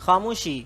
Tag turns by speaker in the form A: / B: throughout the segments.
A: خاموشی.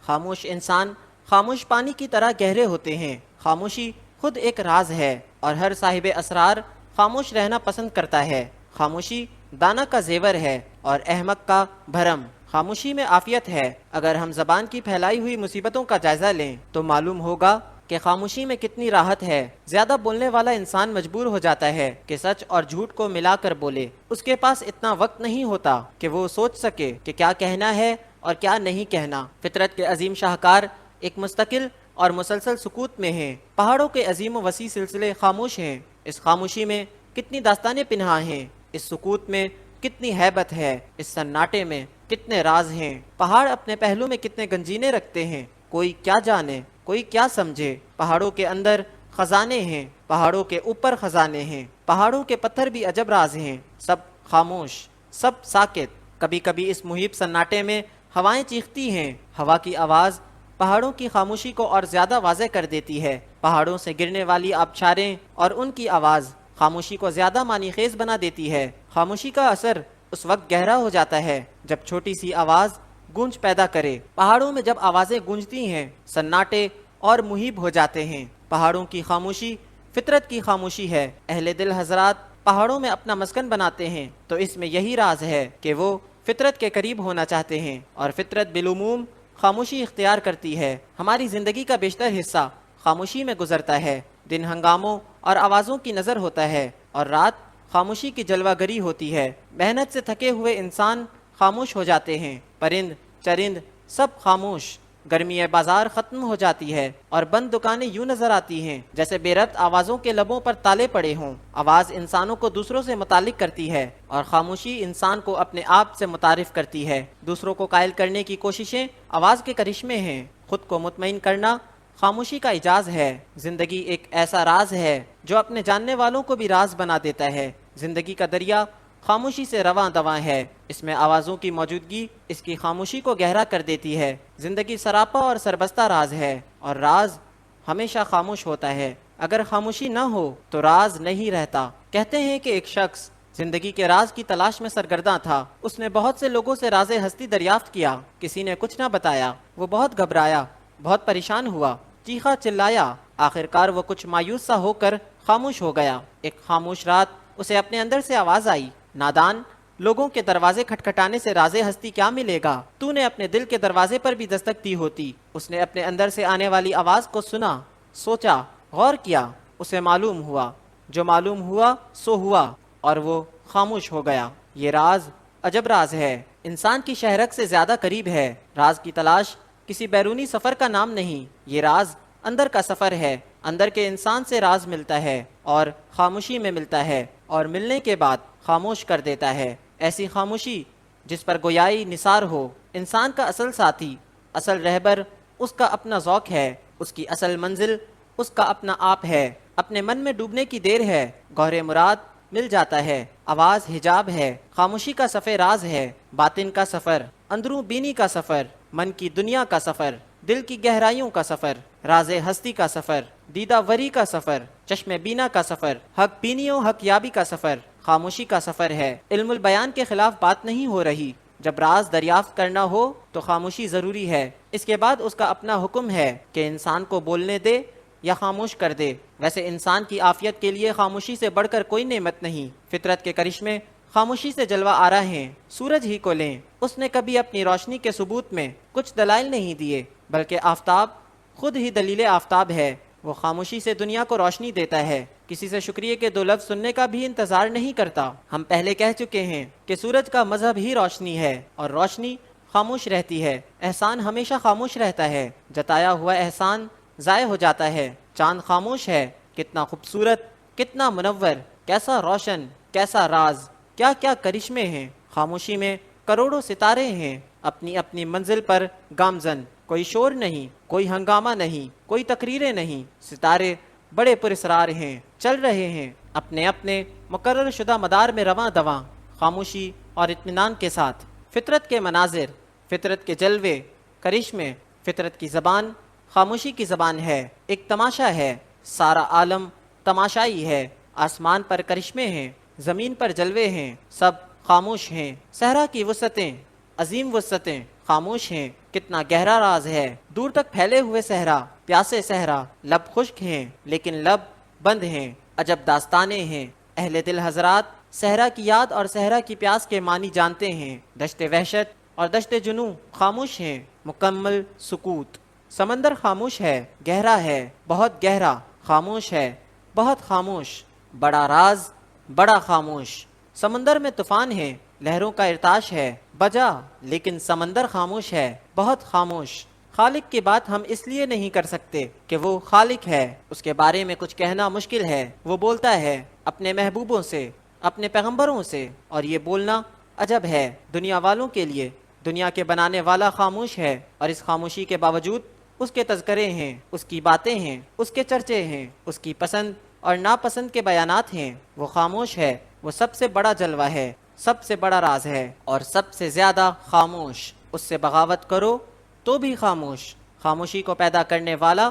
A: خاموش انسان خاموش پانی کی طرح گہرے ہوتے ہیں. خاموشی خود ایک راز ہے اور ہر صاحب اسرار خاموش رہنا پسند کرتا ہے. خاموشی دانا کا زیور ہے اور احمق کا بھرم. خاموشی میں عافیت ہے. اگر ہم زبان کی پھیلائی ہوئی مصیبتوں کا جائزہ لیں تو معلوم ہوگا کہ خاموشی میں کتنی راحت ہے. زیادہ بولنے والا انسان مجبور ہو جاتا ہے کہ سچ اور جھوٹ کو ملا کر بولے. اس کے پاس اتنا وقت نہیں ہوتا کہ وہ سوچ سکے کہ کیا کہنا ہے اور کیا نہیں کہنا. فطرت کے عظیم شاہکار ایک مستقل اور مسلسل سکوت میں ہیں. پہاڑوں کے عظیم و وسیع سلسلے خاموش ہیں. اس خاموشی میں کتنی داستانیں پنہاں ہیں. اس سکوت میں کتنی ہیبت ہے. اس سناٹے میں کتنے راز ہیں. پہاڑ اپنے پہلو میں کتنے گنجینے رکھتے ہیں. کوئی کیا جانے، کوئی کیا سمجھے. پہاڑوں کے اندر خزانے ہیں، پہاڑوں کے اوپر خزانے ہیں. پہاڑوں کے پتھر بھی عجب راز ہیں. سب خاموش، سب ساکت. کبھی کبھی اس محیط سناٹے میں ہوائیں چیختی ہیں. ہوا کی آواز پہاڑوں کی خاموشی کو اور زیادہ واضح کر دیتی ہے. پہاڑوں سے گرنے والی آبشاریں اور ان کی آواز خاموشی کو زیادہ معنی خیز بنا دیتی ہے. خاموشی کا اثر اس وقت گہرا ہو جاتا ہے جب چھوٹی سی آواز گونج پیدا کرے. پہاڑوں میں جب آوازیں گونجتی ہیں سناٹے اور محیب ہو جاتے ہیں. پہاڑوں کی خاموشی فطرت کی خاموشی ہے. اہل دل حضرات پہاڑوں میں اپنا مسکن بناتے ہیں تو اس میں یہی راز ہے کہ وہ فطرت کے قریب ہونا چاہتے ہیں اور فطرت بالعموم خاموشی اختیار کرتی ہے. ہماری زندگی کا بیشتر حصہ خاموشی میں گزرتا ہے. دن ہنگاموں اور آوازوں کی نظر ہوتا ہے اور رات خاموشی کی جلوہ گری ہوتی ہے. محنت سے تھکے ہوئے انسان خاموش ہو جاتے ہیں. پرند چرند سب خاموش. گرمی بازار ختم ہو جاتی ہے اور بند دکانیں یوں نظر آتی ہیں جیسے بے ربط آوازوں کے لبوں پر تالے پڑے ہوں. آواز انسانوں کو دوسروں سے متعلق کرتی ہے اور خاموشی انسان کو اپنے آپ سے متعارف کرتی ہے. دوسروں کو قائل کرنے کی کوششیں آواز کے کرشمے ہیں. خود کو مطمئن کرنا خاموشی کا اعجاز ہے. زندگی ایک ایسا راز ہے جو اپنے جاننے والوں کو بھی راز بنا دیتا ہے. زندگی کا دریا خاموشی سے رواں دواں ہے. اس میں آوازوں کی موجودگی اس کی خاموشی کو گہرا کر دیتی ہے. زندگی سراپا اور سربستہ راز ہے اور راز ہمیشہ خاموش ہوتا ہے. اگر خاموشی نہ ہو تو راز نہیں رہتا. کہتے ہیں کہ ایک شخص زندگی کے راز کی تلاش میں سرگرداں تھا. اس نے بہت سے لوگوں سے راز ہستی دریافت کیا. کسی نے کچھ نہ بتایا. وہ بہت گھبرایا، بہت پریشان ہوا، چیخا چلایا. آخرکار وہ کچھ مایوس سا ہو کر خاموش ہو گیا. ایک خاموش رات اسے اپنے اندر سے آواز آئی، نادان، لوگوں کے دروازے کھٹکھٹانے سے راز ہستی کیا ملے گا؟ تو نے اپنے دل کے دروازے پر بھی دستک دی ہوتی. اس نے اپنے اندر سے آنے والی آواز کو سنا، سوچا، غور کیا. اسے معلوم ہوا، جو معلوم ہوا سو ہوا اور وہ خاموش ہو گیا. یہ راز عجب راز ہے. انسان کی شہرک سے زیادہ قریب ہے. راز کی تلاش کسی بیرونی سفر کا نام نہیں. یہ راز اندر کا سفر ہے. اندر کے انسان سے راز ملتا ہے اور خاموشی میں ملتا ہے اور ملنے کے بعد خاموش کر دیتا ہے. ایسی خاموشی جس پر گویائی نثار ہو. انسان کا اصل ساتھی، اصل رہبر اس کا اپنا ذوق ہے. اس کی اصل منزل اس کا اپنا آپ ہے. اپنے من میں ڈوبنے کی دیر ہے. گوہر مراد مل جاتا ہے. آواز حجاب ہے. خاموشی کا سفر راز ہے. باطن کا سفر، اندروں بینی کا سفر، من کی دنیا کا سفر، دل کی گہرائیوں کا سفر، راز ہستی کا سفر، دیدہ وری کا سفر، چشم بینا کا سفر، حق بینی و حق یابی کا سفر خاموشی کا سفر ہے. علم البیان کے خلاف بات نہیں ہو رہی. جب راز دریافت کرنا ہو تو خاموشی ضروری ہے. اس کے بعد اس کا اپنا حکم ہے کہ انسان کو بولنے دے یا خاموش کر دے. ویسے انسان کی عافیت کے لیے خاموشی سے بڑھ کر کوئی نعمت نہیں. فطرت کے کرشمے خاموشی سے جلوہ آرا ہیں. سورج ہی کو لیں، اس نے کبھی اپنی روشنی کے ثبوت میں کچھ دلائل نہیں دیے، بلکہ آفتاب خود ہی دلیل آفتاب ہے. وہ خاموشی سے دنیا کو روشنی دیتا ہے. کسی سے شکریہ کے دو لفظ سننے کا بھی انتظار نہیں کرتا. ہم پہلے کہہ چکے ہیں کہ سورج کا مذہب ہی روشنی ہے اور روشنی خاموش رہتی ہے. احسان ہمیشہ خاموش رہتا ہے. جتایا ہوا احسان ضائع ہو جاتا ہے. چاند خاموش ہے. کتنا خوبصورت، کتنا منور، کیسا روشن، کیسا راز، کیا کیا کرشمے ہیں. خاموشی میں کروڑوں ستارے ہیں اپنی اپنی منزل پر گامزن. کوئی شور نہیں، کوئی ہنگامہ نہیں، کوئی تقریریں نہیں. ستارے بڑے پراسرار ہیں، چل رہے ہیں اپنے اپنے مقرر شدہ مدار میں رواں دواں، خاموشی اور اطمینان کے ساتھ. فطرت کے مناظر، فطرت کے جلوے، کرشمے. فطرت کی زبان خاموشی کی زبان ہے. ایک تماشا ہے. سارا عالم تماشائی ہے. آسمان پر کرشمے ہیں، زمین پر جلوے ہیں، سب خاموش ہیں. صحرا کی وسعتیں، عظیم وسعتیں خاموش ہیں، کتنا گہرا راز ہے، دور تک پھیلے ہوئے صحرا، پیاسے صحرا، لب خشک ہیں لیکن لب بند ہیں، عجب داستانیں ہیں۔ اہل دل حضرات صحرا کی یاد اور صحرا کی پیاس کے معنی جانتے ہیں۔ دشت وحشت اور دشت جنوں خاموش ہیں، مکمل سکوت۔ سمندر خاموش ہے، گہرا ہے، بہت گہرا، خاموش ہے، بہت خاموش، بڑا راز، بڑا خاموش۔ سمندر میں طوفان ہے، لہروں کا ارتعاش ہے، بجا لیکن سمندر خاموش ہے، بہت خاموش۔ خالق کی بات ہم اس لیے نہیں کر سکتے کہ وہ خالق ہے، اس کے بارے میں کچھ کہنا مشکل ہے۔ وہ بولتا ہے اپنے محبوبوں سے، اپنے پیغمبروں سے، اور یہ بولنا عجب ہے دنیا والوں کے لیے۔ دنیا کے بنانے والا خاموش ہے، اور اس خاموشی کے باوجود اس کے تذکرے ہیں، اس کی باتیں ہیں، اس کے چرچے ہیں، اس کی پسند اور ناپسند کے بیانات ہیں۔ وہ خاموش ہے، وہ سب سے بڑا جلوہ ہے، سب سے بڑا راز ہے، اور سب سے زیادہ خاموش۔ اس سے بغاوت کرو تو بھی خاموش۔ خاموشی کو پیدا کرنے والا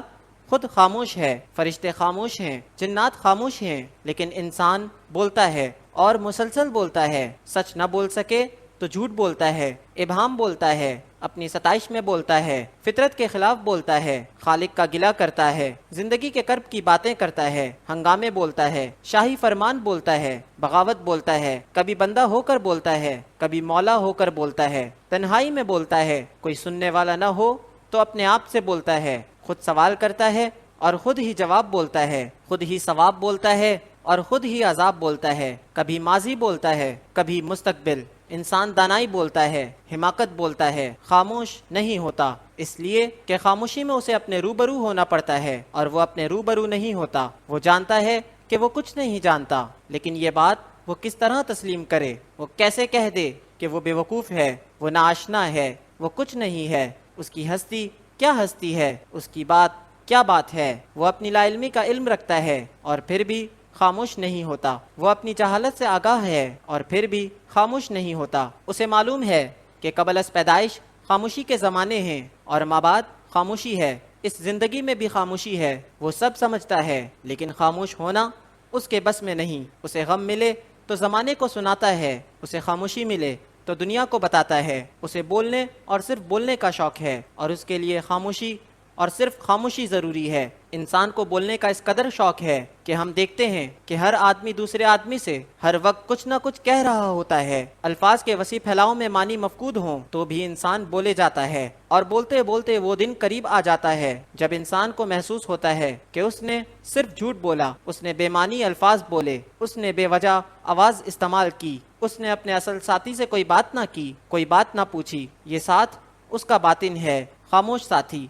A: خود خاموش ہے، فرشتے خاموش ہیں، جنات خاموش ہیں، لیکن انسان بولتا ہے اور مسلسل بولتا ہے۔ سچ نہ بول سکے تو جھوٹ بولتا ہے، ابہام بولتا ہے، اپنی ستائش میں بولتا ہے، فطرت کے خلاف بولتا ہے، خالق کا گلہ کرتا ہے، زندگی کے کرب کی باتیں کرتا ہے، ہنگامے بولتا ہے، شاہی فرمان بولتا ہے، بغاوت بولتا ہے، کبھی بندہ ہو کر بولتا ہے، کبھی مولا ہو کر بولتا ہے، تنہائی میں بولتا ہے، کوئی سننے والا نہ ہو تو اپنے آپ سے بولتا ہے، خود سوال کرتا ہے اور خود ہی جواب بولتا ہے، خود ہی ثواب بولتا ہے اور خود ہی عذاب بولتا ہے، کبھی ماضی بولتا ہے، کبھی مستقبل۔ انسان دانائی بولتا ہے، حماقت بولتا ہے، خاموش نہیں ہوتا، اس لیے کہ خاموشی میں اسے اپنے روبرو ہونا پڑتا ہے، اور وہ اپنے روبرو نہیں ہوتا۔ وہ جانتا ہے کہ وہ کچھ نہیں جانتا، لیکن یہ بات وہ کس طرح تسلیم کرے؟ وہ کیسے کہہ دے کہ وہ بے وقوف ہے، وہ ناآشنا ہے، وہ کچھ نہیں ہے؟ اس کی ہستی کیا ہستی ہے، اس کی بات کیا بات ہے؟ وہ اپنی لا علمی کا علم رکھتا ہے اور پھر بھی خاموش نہیں ہوتا۔ وہ اپنی جہالت سے آگاہ ہے اور پھر بھی خاموش نہیں ہوتا۔ اسے معلوم ہے کہ قبل از پیدائش خاموشی کے زمانے ہیں اور مابعد خاموشی ہے، اس زندگی میں بھی خاموشی ہے۔ وہ سب سمجھتا ہے، لیکن خاموش ہونا اس کے بس میں نہیں۔ اسے غم ملے تو زمانے کو سناتا ہے، اسے خاموشی ملے تو دنیا کو بتاتا ہے۔ اسے بولنے اور صرف بولنے کا شوق ہے، اور اس کے لیے خاموشی اور صرف خاموشی ضروری ہے۔ انسان کو بولنے کا اس قدر شوق ہے کہ ہم دیکھتے ہیں کہ ہر آدمی دوسرے آدمی سے ہر وقت کچھ نہ کچھ کہہ رہا ہوتا ہے۔ الفاظ کے وسیع پھیلاؤ میں معنی مفقود ہوں تو بھی انسان بولے جاتا ہے، اور بولتے بولتے وہ دن قریب آ جاتا ہے جب انسان کو محسوس ہوتا ہے کہ اس نے صرف جھوٹ بولا، اس نے بے معنی الفاظ بولے، اس نے بے وجہ آواز استعمال کی، اس نے اپنے اصل ساتھی سے کوئی بات نہ کی، کوئی بات نہ پوچھی۔ یہ ساتھ اس کا باطن ہے، خاموش ساتھی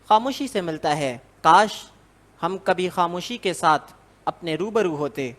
A: خاموشی سے ملتا ہے۔ کاش ہم کبھی خاموشی کے ساتھ اپنے روبرو ہوتے۔